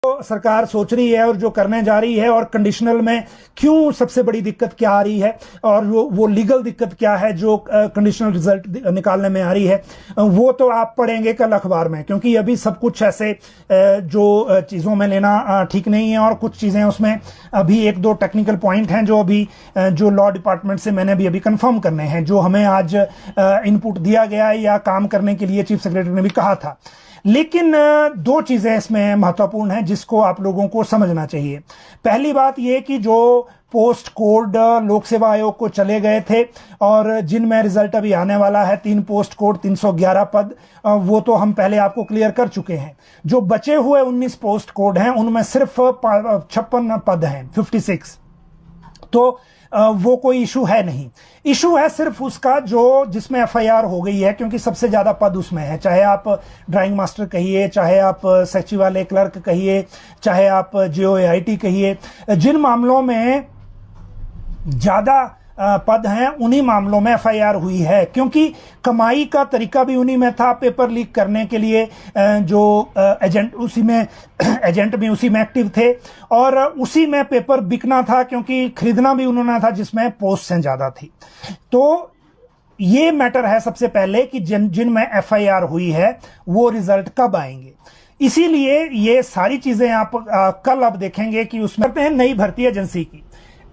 सरकार सोच रही है और जो करने जा रही है, और कंडीशनल में क्यों सबसे बड़ी दिक्कत क्या आ रही है, और वो लीगल दिक्कत क्या है जो कंडीशनल रिजल्ट निकालने में आ रही है, वो तो आप पढ़ेंगे कल अखबार में। क्योंकि अभी सब कुछ ऐसे जो चीज़ों में लेना ठीक नहीं है, और कुछ चीज़ें उसमें अभी एक दो टेक्निकल पॉइंट हैं जो अभी जो लॉ डिपार्टमेंट से मैंने अभी कंफर्म करने हैं, जो हमें आज इनपुट दिया गया है या काम करने के लिए चीफ सेक्रेटरी ने भी कहा था। लेकिन दो चीजें इसमें महत्वपूर्ण हैं जिसको आप लोगों को समझना चाहिए। पहली बात यह कि जो पोस्ट कोड लोक सेवा आयोग को चले गए थे और जिनमें रिजल्ट अभी आने वाला है, 3 पोस्ट कोड 311 पद, वो तो हम पहले आपको क्लियर कर चुके हैं। जो बचे हुए 19 पोस्ट कोड हैं उनमें सिर्फ 56 पद हैं, 56। तो वो कोई इशू है नहीं। इशू है सिर्फ उसका जो जिसमें एफआईआर हो गई है, क्योंकि सबसे ज्यादा पद उसमें है। चाहे आप ड्राइंग मास्टर कहिए, चाहे आप सचिवालय क्लर्क कहिए, चाहे आप JOAIT कहिए, जिन मामलों में ज्यादा पद हैं उन्हीं मामलों में एफआईआर हुई है। क्योंकि कमाई का तरीका भी उन्हीं में था, पेपर लीक करने के लिए जो एजेंट उसी में एजेंट भी उसी में एक्टिव थे, और उसी में पेपर बिकना था क्योंकि खरीदना भी उन्होंने था जिसमें पोस्ट ज्यादा थी। तो ये मैटर है सबसे पहले कि जिनमें एफआईआर हुई है वो रिजल्ट कब आएंगे। इसीलिए ये सारी चीजें आप कल आप देखेंगे कि उसमें करते हैं नई भर्ती एजेंसी की।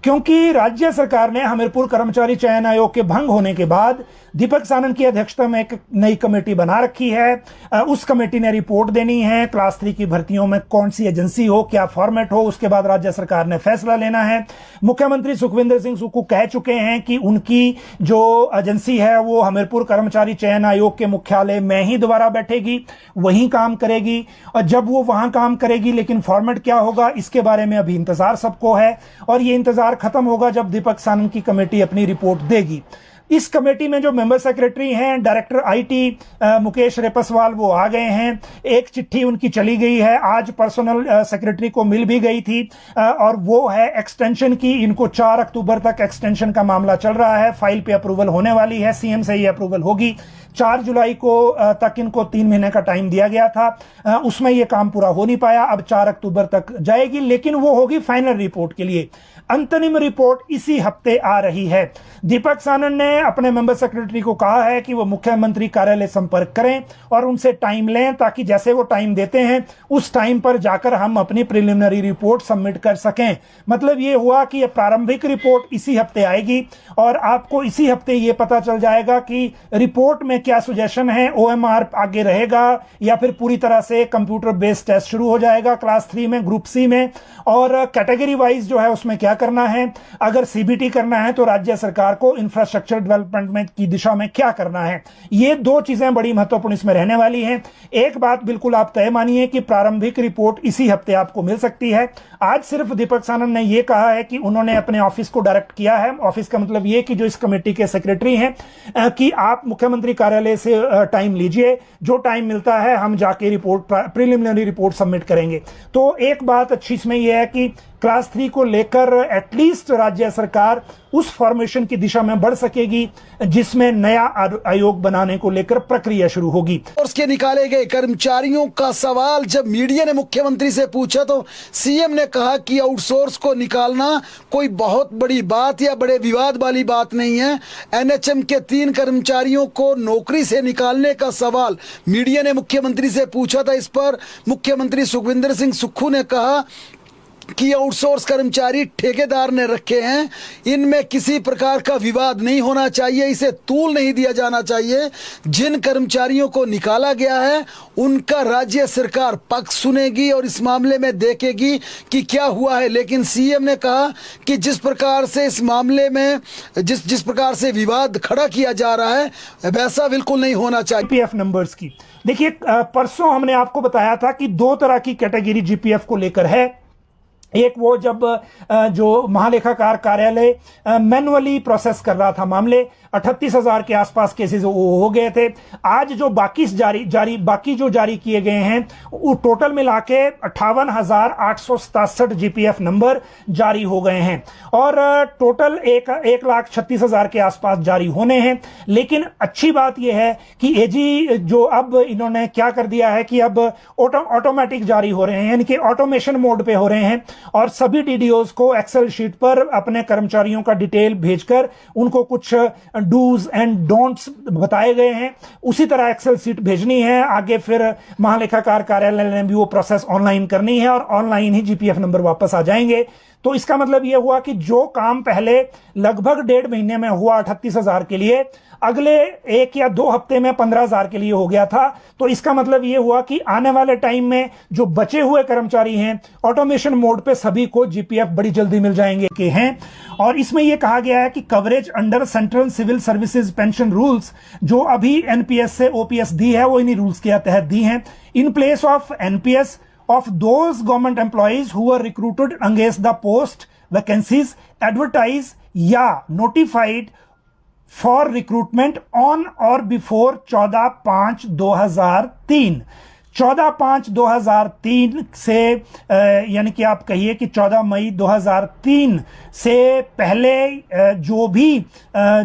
क्योंकि राज्य सरकार ने हमीरपुर कर्मचारी चयन आयोग के भंग होने के बाद दीपक सानन की अध्यक्षता में एक नई कमेटी बना रखी है। उस कमेटी ने रिपोर्ट देनी है क्लास 3 की भर्तियों में कौन सी एजेंसी हो, क्या फॉर्मेट हो, उसके बाद राज्य सरकार ने फैसला लेना है। मुख्यमंत्री सुखविंदर सिंह सुक्खू कह चुके हैं कि उनकी जो एजेंसी है वो हमीरपुर कर्मचारी चयन आयोग के मुख्यालय में ही दोबारा बैठेगी, वहीं काम करेगी। और जब वो वहां काम करेगी, लेकिन फॉर्मेट क्या होगा इसके बारे में अभी इंतजार सबको है, और ये इंतजार खत्म होगा जब दीपक सानन की कमेटी अपनी रिपोर्ट देगी। इस कमेटी में जो मेंबर सेक्रेटरी हैं, डायरेक्टर IT मुकेश रेपसवाल, वो आ गए हैं। एक चिट्ठी उनकी चली गई है, आज पर्सनल सेक्रेटरी को मिल भी गई थी, और वो है एक्सटेंशन की। इनको 4 अक्टूबर तक एक्सटेंशन का मामला चल रहा है, फाइल पे अप्रूवल होने वाली है, CM से ये अप्रूवल होगी। 4 जुलाई को तक इनको 3 महीने का टाइम दिया गया था, उसमें ये काम पूरा हो नहीं पाया। अब 4 अक्टूबर तक जाएगी, लेकिन वो होगी फाइनल रिपोर्ट के लिए। अंतरिम रिपोर्ट इसी हफ्ते आ रही है। दीपक सानन ने अपने मेंबर सेक्रेटरी को कहा है कि वो मुख्यमंत्री कार्यालय संपर्क करें और उनसे टाइम लें, ताकि जैसे वो टाइम देते हैं उस टाइम पर जाकर हम अपनी प्रिलिमिनरी रिपोर्ट सबमिट कर सकें। मतलब ये हुआ कि ये प्रारंभिक रिपोर्ट इसी हफ्ते आएगी, और आपको इसी हफ्ते ये पता चल जाएगा कि रिपोर्ट में क्या सुजेशन है। OMR आगे रहेगा या फिर पूरी तरह से कंप्यूटर बेस्ड टेस्ट शुरू हो जाएगा क्लास 3 में, ग्रुप C में, और कैटेगरी वाइज जो है उसमें क्या करना है। अगर CBT करना है तो राज्य सरकार को इंफ्रास्ट्रक्चर डेवलपमेंट की दिशा में क्या करना है। ये 2 चीजें बड़ी महत्वपूर्ण इसमें रहने वाली हैं। एक बात बिल्कुल आप तय मानिए कि प्रारंभिक रिपोर्ट इसी हफ्ते आपको मिल सकती है। आज सिर्फ दीपक सानन ने यह कहा है कि उन्होंने अपने ऑफिस को डायरेक्ट किया है, ऑफिस का मतलब यह कि जो इस कमेटी के सेक्रेटरी हैं, कि आप मुख्यमंत्री कार्यालय से टाइम लीजिए, जो टाइम मिलता है हम जाके रिपोर्ट प्रिलिमिनरी रिपोर्ट सबमिट करेंगे। तो एक बात अच्छी इसमें यह है कि क्लास 3 को लेकर एटलीस्ट राज्य सरकार उस फॉर्मेशन की दिशा में बढ़ सकेगी जिसमें नया आयोग बनाने को लेकर प्रक्रिया शुरू होगी। उसके निकाले गए कर्मचारियों का सवाल जब मीडिया ने मुख्यमंत्री से पूछा तो CM ने कहा कि आउटसोर्स को निकालना कोई बहुत बड़ी बात या बड़े विवाद वाली बात नहीं है। NHM के 3 कर्मचारियों को नौकरी से निकालने का सवाल मीडिया ने मुख्यमंत्री से पूछा था। इस पर मुख्यमंत्री सुखविंदर सिंह सुक्खू ने कहा कि आउटसोर्स कर्मचारी ठेकेदार ने रखे हैं, इनमें किसी प्रकार का विवाद नहीं होना चाहिए, इसे तूल नहीं दिया जाना चाहिए। जिन कर्मचारियों को निकाला गया है उनका राज्य सरकार पक्ष सुनेगी और इस मामले में देखेगी कि क्या हुआ है। लेकिन CM ने कहा कि जिस प्रकार से इस मामले में जिस प्रकार से विवाद खड़ा किया जा रहा है वैसा बिल्कुल नहीं होना चाहिए। GPF नंबर्स की देखिए, परसों हमने आपको बताया था कि 2 तरह की कैटेगरी GPF को लेकर है। एक वो जब जो महालेखाकार कार्यालय मैनुअली प्रोसेस कर रहा था मामले, 38,000 के आसपास केसेस हो गए थे। आज जो बाकी जारी किए गए हैं वो टोटल मिला के 58,867 जीपीएफ नंबर जारी हो गए हैं और टोटल 1,36,000 के आसपास जारी होने हैं। लेकिन अच्छी बात यह है कि एजी जो अब इन्होंने क्या कर दिया है कि अब ऑटोमेटिक जारी हो रहे हैं, यानी कि ऑटोमेशन मोड पे हो रहे हैं और सभी डीडीओज को एक्सेल शीट पर अपने कर्मचारियों का डिटेल भेजकर उनको कुछ डूज एंड डोंट्स बताए गए हैं, उसी तरह एक्सेल शीट भेजनी है। आगे फिर महालेखाकार कार्यालय ने भी वो प्रोसेस ऑनलाइन करनी है और ऑनलाइन ही जीपीएफ नंबर वापस आ जाएंगे। तो इसका मतलब यह हुआ कि जो काम पहले लगभग 1.5 महीने में हुआ 38,000 के लिए, अगले 1 या 2 हफ्ते में 15,000 के लिए हो गया था। तो इसका मतलब यह हुआ कि आने वाले टाइम में जो बचे हुए कर्मचारी हैं ऑटोमेशन मोड पे सभी को जीपीएफ बड़ी जल्दी मिल जाएंगे के हैं। और इसमें यह कहा गया है कि coverage under central civil services pension rules जो अभी एनपीएस से ओपीएस दी है वो इन्हीं रूल्स के तहत दी हैं। In place of NPS of those government employees who were recruited against the post vacancies advertised या notified for recruitment on or before 14/5/2003। 14/5/2003 से यानी कि आप कहिए कि 14 मई 2003 से पहले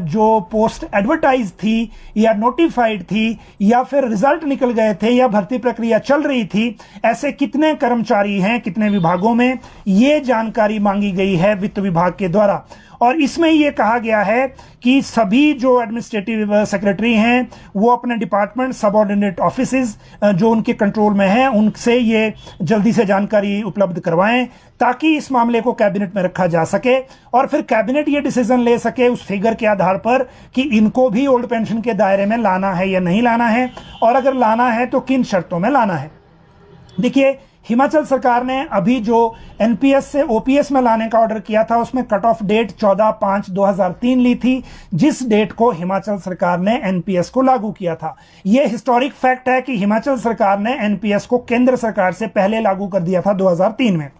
जो पोस्ट एडवर्टाइज थी या नोटिफाइड थी या फिर रिजल्ट निकल गए थे या भर्ती प्रक्रिया चल रही थी, ऐसे कितने कर्मचारी हैं कितने विभागों में, ये जानकारी मांगी गई है वित्त विभाग के द्वारा। और इसमें यह कहा गया है कि सभी जो एडमिनिस्ट्रेटिव सेक्रेटरी हैं वो अपने डिपार्टमेंट सबऑर्डिनेट ऑफिसेज जो उनके कंट्रोल में हैं उनसे ये जल्दी से जानकारी उपलब्ध करवाएं ताकि इस मामले को कैबिनेट में रखा जा सके और फिर कैबिनेट ये डिसीजन ले सके उस फिगर के आधार पर कि इनको भी ओल्ड पेंशन के दायरे में लाना है या नहीं लाना है, और अगर लाना है तो किन शर्तों में लाना है। देखिए, हिमाचल सरकार ने अभी जो एनपीएस से ओपीएस में लाने का ऑर्डर किया था उसमें कट ऑफ डेट 14/5/2003 ली थी, जिस डेट को हिमाचल सरकार ने एनपीएस को लागू किया था। यह हिस्टोरिक फैक्ट है कि हिमाचल सरकार ने एनपीएस को केंद्र सरकार से पहले लागू कर दिया था 2003 में।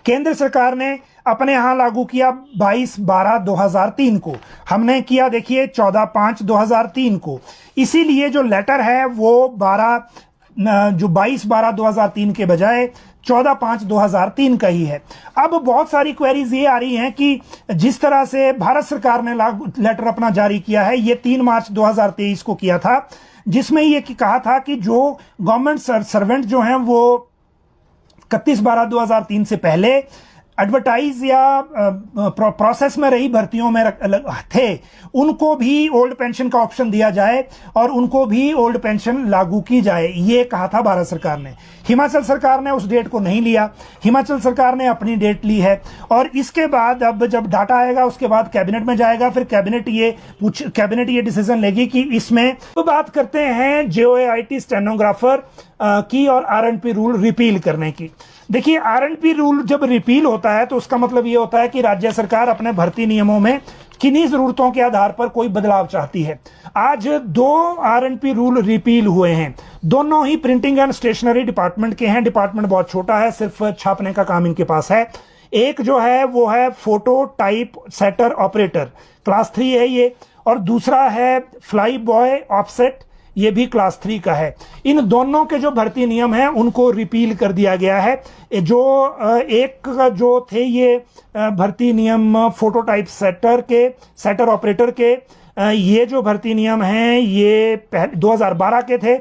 केंद्र सरकार ने अपने यहां लागू किया 22/12/2003 को, हमने किया देखिए 14/5/2003 को। इसीलिए जो लेटर है वो 22/12/2003 के बजाय 14/5/2003 का ही है। अब बहुत सारी क्वेरीज ये आ रही हैं कि जिस तरह से भारत सरकार ने लेटर अपना जारी किया है, ये 3 मार्च 2023 को किया था, जिसमें ये कहा था कि जो गवर्नमेंट सर्वेंट जो हैं वो 31/12/2003 से पहले एडवर्टाइज या प्रोसेस में रही भर्तियों में थे उनको भी ओल्ड पेंशन का ऑप्शन दिया जाए और उनको भी ओल्ड पेंशन लागू की जाए, ये कहा था भारत सरकार ने। हिमाचल सरकार ने उस डेट को नहीं लिया, हिमाचल सरकार ने अपनी डेट ली है और इसके बाद अब जब डाटा आएगा उसके बाद कैबिनेट में जाएगा, फिर कैबिनेट ये डिसीजन लेगी कि इसमें। तो बात करते हैं जेओआईटी स्टेनोग्राफर की और आरएनपी रूल रिपील करने की। देखिए, आरएनपी रूल जब रिपील होता है तो उसका मतलब ये होता है कि राज्य सरकार अपने भर्ती नियमों में किन्हीं जरूरतों के आधार पर कोई बदलाव चाहती है। आज 2 आरएनपी रूल रिपील हुए हैं, दोनों ही प्रिंटिंग एंड स्टेशनरी डिपार्टमेंट के हैं। डिपार्टमेंट बहुत छोटा है, सिर्फ छापने का काम इनके पास है। एक जो है वो है photo type setter operator, class 3 है ये, और दूसरा है फ्लाई बॉय ऑफसेट, ये भी क्लास 3 का है। इन दोनों के जो भर्ती नियम हैं उनको रिपील कर दिया गया है। जो एक जो थे ये भर्ती नियम फोटोटाइप सेटर ऑपरेटर के, ये जो भर्ती नियम हैं ये 2012 के थे,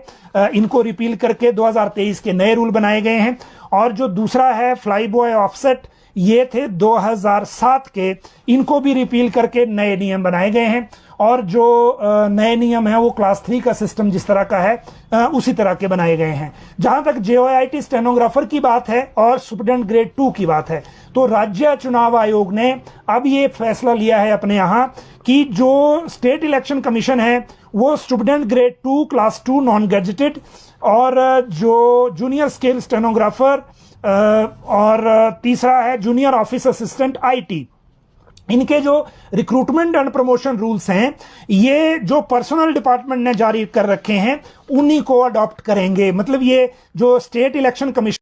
इनको रिपील करके 2023 के नए रूल बनाए गए हैं। और जो दूसरा है फ्लाई बॉय ऑफसेट, ये थे 2007 के, इनको भी रिपील करके नए नियम बनाए गए हैं। और जो नए नियम है वो क्लास 3 का सिस्टम जिस तरह का है उसी तरह के बनाए गए हैं। जहां तक जेओआईटी स्टेनोग्राफर की बात है और सुपरडेंट ग्रेड 2 की बात है, तो राज्य चुनाव आयोग ने अब ये फैसला लिया है अपने यहां कि जो स्टेट इलेक्शन कमीशन है वो student grade 2 class 2 non gazetted और जो जूनियर स्केल स्टेनोग्राफर और तीसरा है जूनियर ऑफिस असिस्टेंट आईटी, इनके जो रिक्रूटमेंट एंड प्रमोशन रूल्स हैं ये जो पर्सनल डिपार्टमेंट ने जारी कर रखे हैं उन्हीं को अडॉप्ट करेंगे। मतलब ये जो स्टेट इलेक्शन कमीशन